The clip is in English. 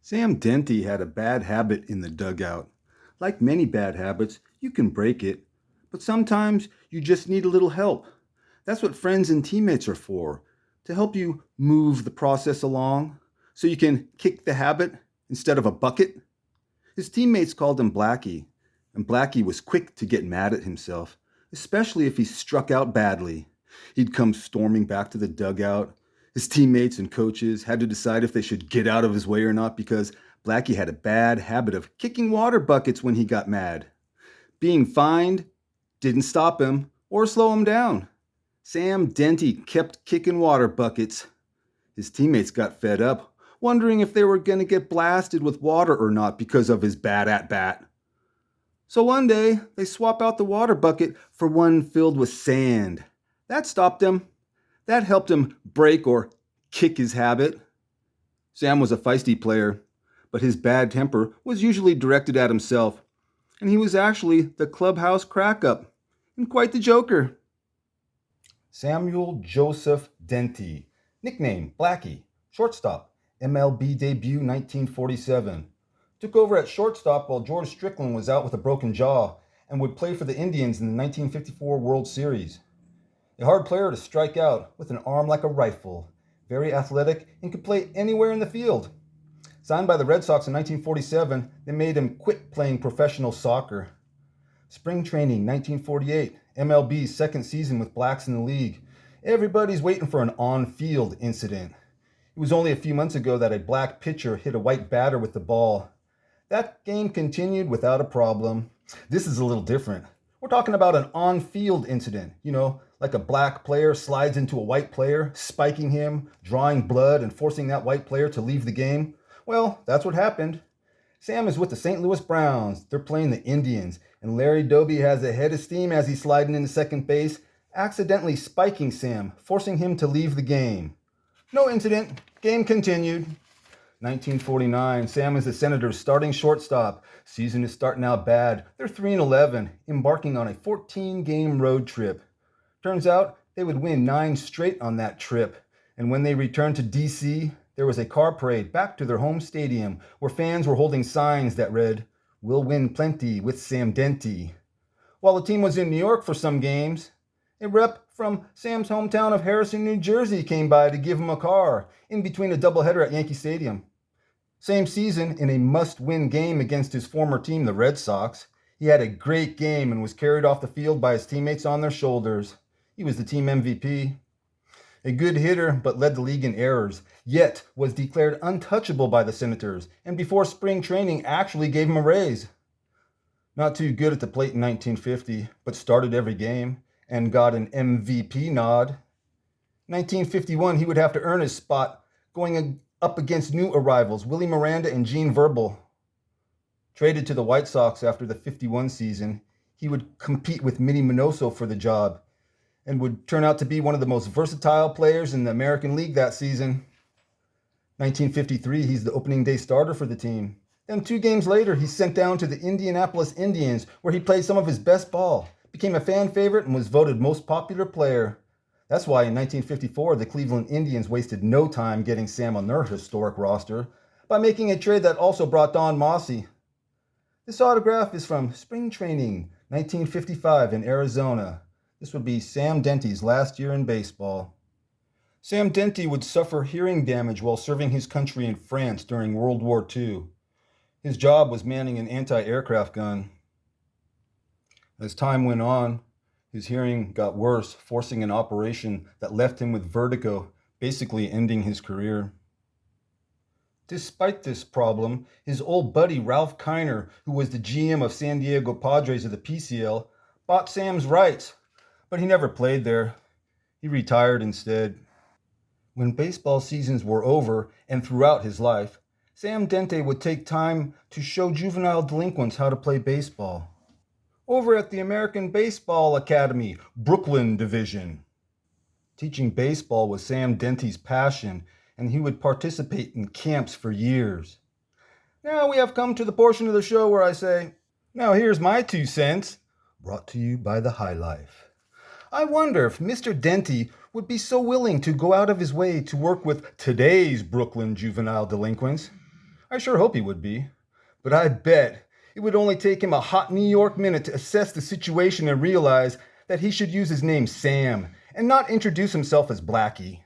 Sam Dente had a bad habit in the dugout. Like many bad habits, you can break it, but sometimes you just need a little help. That's what friends and teammates are for, to help you move the process along so you can kick the habit instead of a bucket. His teammates called him Blackie, and Blackie was quick to get mad at himself, especially if he struck out badly. He'd come storming back to the dugout. His teammates and coaches had to decide if they should get out of his way or not because Blackie had a bad habit of kicking water buckets when he got mad. Being fined didn't stop him or slow him down. Sam Dente kept kicking water buckets. His teammates got fed up, wondering if they were going to get blasted with water or not because of his bad at bat. So one day, they swap out the water bucket for one filled with sand. That stopped him. That helped him break or kick his habit. Sam was a feisty player, but his bad temper was usually directed at himself, and he was actually the clubhouse crack-up, and quite the joker. Samuel Joseph Dente, nickname Blackie, shortstop, MLB debut 1947. Took over at shortstop while George Strickland was out with a broken jaw and would play for the Indians in the 1954 World Series. A hard player to strike out with an arm like a rifle, very athletic, and could play anywhere in the field. Signed by the Red Sox in 1947, they made him quit playing professional soccer. Spring training 1948, MLB's second season with blacks in the league. Everybody's waiting for an on-field incident. It was only a few months ago that a black pitcher hit a white batter with the ball. That game continued without a problem. This is a little different. We're talking about an on-field incident, like a black player slides into a white player, spiking him, drawing blood, and forcing that white player to leave the game. Well, that's what happened. Sam is with the St. Louis Browns. They're playing the Indians, and Larry Doby has a head of steam as he's sliding into second base, accidentally spiking Sam, forcing him to leave the game. No incident. Game continued. 1949, Sam is the Senators' starting shortstop. Season is starting out bad. They're 3-11, embarking on a 14-game road trip. Turns out they would win 9 straight on that trip. And when they returned to D.C., there was a car parade back to their home stadium where fans were holding signs that read, "We'll win plenty with Sam Dente." While the team was in New York for some games, a rep from Sam's hometown of Harrison, New Jersey came by to give him a car in between a doubleheader at Yankee Stadium. Same season, in a must-win game against his former team, the Red Sox, he had a great game and was carried off the field by his teammates on their shoulders. He was the team MVP. A good hitter, but led the league in errors, yet was declared untouchable by the Senators, and before spring training actually gave him a raise. Not too good at the plate in 1950, but started every game and got an MVP nod. 1951, he would have to earn his spot, going up against new arrivals, Willy Miranda and Gene Verble. Traded to the White Sox after the 51 season, he would compete with Minnie Minnoso for the job and would turn out to be one of the most versatile players in the American League that season. 1953, he's the opening day starter for the team. Then 2 games later, he's sent down to the Indianapolis Indians, where he played some of his best ball, became a fan favorite, and was voted most popular player. That's why in 1954, the Cleveland Indians wasted no time getting Sam on their historic roster by making a trade that also brought Don Mossi. This autograph is from spring training 1955 in Arizona. This would be Sam Dente's last year in baseball. Sam Dente would suffer hearing damage while serving his country in France during World War II. His job was manning an anti-aircraft gun. As time went on, his hearing got worse, forcing an operation that left him with vertigo, basically ending his career. Despite this problem, his old buddy Ralph Kiner, who was the GM of San Diego Padres of the PCL, bought Sam's rights, but he never played there. He retired instead. When baseball seasons were over and throughout his life, Sam Dente would take time to show juvenile delinquents how to play baseball. Over at the American Baseball Academy, Brooklyn Division. Teaching baseball was Sam Dente's passion, and he would participate in camps for years. Now we have come to the portion of the show where I say, now here's my 2 cents, brought to you by the High Life. I wonder if Mr. Dente would be so willing to go out of his way to work with today's Brooklyn juvenile delinquents. I sure hope he would be. But I bet it would only take him a hot New York minute to assess the situation and realize that he should use his name Sam and not introduce himself as Blackie.